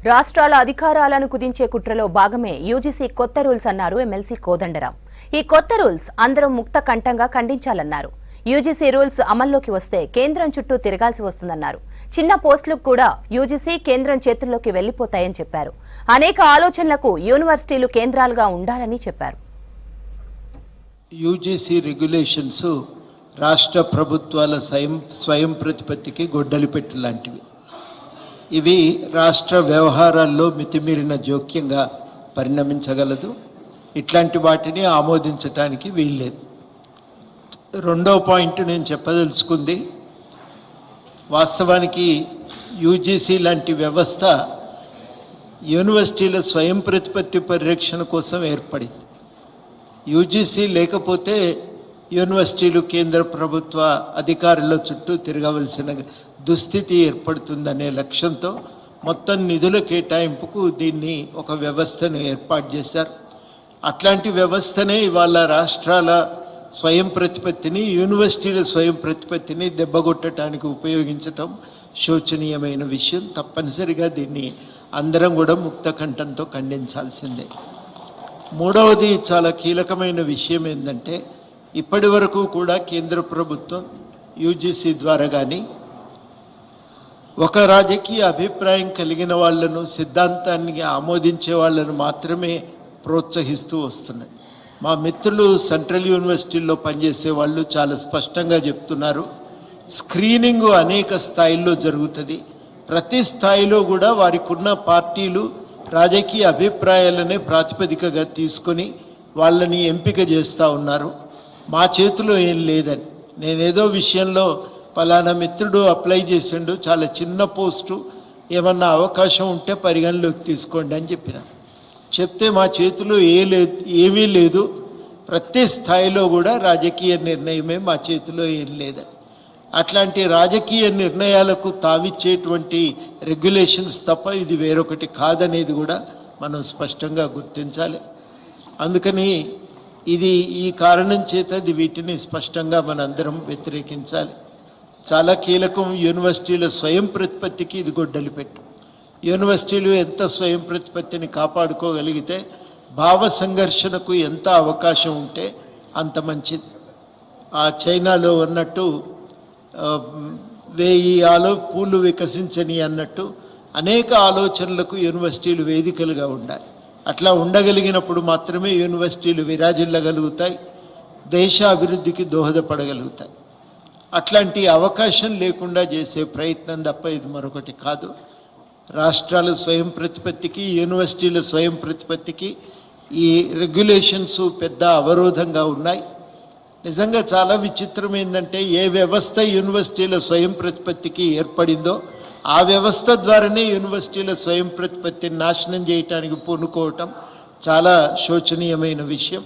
రాష్ట్రాల అధికారాలను కుదించే కుట్రలో భాగమే యూజీసీ కొత్త రూల్స్ అన్నారు ఎమ్మెల్సీ కోదండరాం. ఈ కొత్త రూల్స్ అందరం ముక్త కంఠంగా ఖండించాలన్నారు. యూజీసీ రూల్స్ అమల్లోకి వస్తే కేంద్రం చుట్టూ తిరగాల్సి వస్తుందన్నారు. చిన్న పోస్టులకు కూడా యూజీసీ కేంద్రం చేతుల్లోకి వెళ్లిపోతాయని చెప్పారు. అనేక ఆలోచనలకు యూనివర్సిటీలు కేంద్రాలుగా ఉండాలని చెప్పారు. యూజీసీ రెగ్యులేషన్స్ రాష్ట్ర ప్రభుత్వాల స్వయం ప్రతిపత్తికి గొడ్డలి పెట్టు లాంటివి. ఇవి రాష్ట్ర వ్యవహారాల్లో మితిమీరిన జోక్యంగా పరిణమించగలదు. ఇట్లాంటి వాటిని ఆమోదించడానికి వీల్లేదు. రెండో పాయింట్ నేను చెప్పదలుచుకుంది, వాస్తవానికి యూజీసీ లాంటి వ్యవస్థ యూనివర్సిటీల స్వయం ప్రతిపత్తి పరిరక్షణ కోసం ఏర్పడింది. యూజీసీ లేకపోతే యూనివర్సిటీలు కేంద్ర ప్రభుత్వ అధికారుల చుట్టూ తిరగవలసిన దుస్థితి ఏర్పడుతుందనే లక్ష్యంతో మొత్తం నిధుల కేటాయింపుకు దీన్ని ఒక వ్యవస్థను ఏర్పాటు చేశారు. అట్లాంటి వ్యవస్థనే ఇవాళ రాష్ట్రాల స్వయం ప్రతిపత్తిని, యూనివర్సిటీల స్వయం ప్రతిపత్తిని దెబ్బగొట్టడానికి ఉపయోగించటం శోచనీయమైన విషయం. తప్పనిసరిగా దీన్ని అందరం కూడా ముక్త కంఠంతో ఖండించాల్సిందే. మూడవది చాలా కీలకమైన విషయం ఏంటంటే, ఇప్పటి వరకు కూడా కేంద్ర ప్రభుత్వం యూజీసీ ద్వారా కానీ ఒక రాజకీయ అభిప్రాయం కలిగిన వాళ్లను, సిద్ధాంతాన్ని ఆమోదించే వాళ్ళను మాత్రమే ప్రోత్సహిస్తూ వస్తున్నాయి. మా మిత్రులు సెంట్రల్ యూనివర్సిటీల్లో పనిచేసే వాళ్ళు చాలా స్పష్టంగా చెప్తున్నారు, స్క్రీనింగ్ అనేక స్థాయిల్లో జరుగుతుంది. ప్రతి స్థాయిలో కూడా వారికి ఉన్న పార్టీలు రాజకీయ అభిప్రాయాలనే ప్రాతిపదికగా తీసుకొని వాళ్ళని ఎంపిక చేస్తూ ఉన్నారు. మా చేతిలో ఏం లేదని, నేనేదో విషయంలో పలానా మిత్రుడు అప్లై చేసిండు, చాలా చిన్న పోస్టు, ఏమన్నా అవకాశం ఉంటే పరిగణలోకి తీసుకోండి అని చెప్తే మా చేతిలో ఏమీ లేదు. ప్రతి స్థాయిలో కూడా రాజకీయ నిర్ణయమే, మా చేతిలో ఏం లేదని. అట్లాంటి రాజకీయ నిర్ణయాలకు తావిచ్చేటువంటి రెగ్యులేషన్స్ తప్ప ఇది వేరొకటి కాదనేది కూడా మనం స్పష్టంగా గుర్తించాలి. అందుకని ఈ కారణం చేత వీటిని స్పష్టంగా మనందరం వ్యతిరేకించాలి. చాలా కీలకం. యూనివర్సిటీల స్వయం ప్రతిపత్తికి ఇది గొడ్డలి పెట్టు. యూనివర్సిటీలు ఎంత స్వయం ప్రతిపత్తిని కాపాడుకోగలిగితే, భావ సంఘర్షణకు ఎంత అవకాశం ఉంటే అంత మంచిది. ఆ చైనాలో ఉన్నట్టు 1000 పూలు వికసించని అన్నట్టు అనేక ఆలోచనలకు యూనివర్సిటీలు వేదికలుగా ఉండాలి. అట్లా ఉండగలిగినప్పుడు మాత్రమే యూనివర్సిటీలు విరాజిల్లగలుగుతాయి, దేశ అభివృద్ధికి దోహదపడగలుగుతాయి. అట్లాంటి అవకాశం లేకుండా చేసే ప్రయత్నం తప్ప ఇది మరొకటి కాదు. రాష్ట్రాల స్వయం ప్రతిపత్తికి, యూనివర్సిటీల స్వయం ప్రతిపత్తికి ఈ రెగ్యులేషన్స్ పెద్ద అవరోధంగా ఉన్నాయి. నిజంగా చాలా విచిత్రం ఏంటంటే, ఏ వ్యవస్థ యూనివర్సిటీల స్వయం ప్రతిపత్తికి ఏర్పడిందో ఆ వ్యవస్థ ద్వారానే యూనివర్సిటీల స్వయం ప్రతిపత్తిని నాశనం చేయటానికి పూనుకోవటం చాలా శోచనీయమైన విషయం.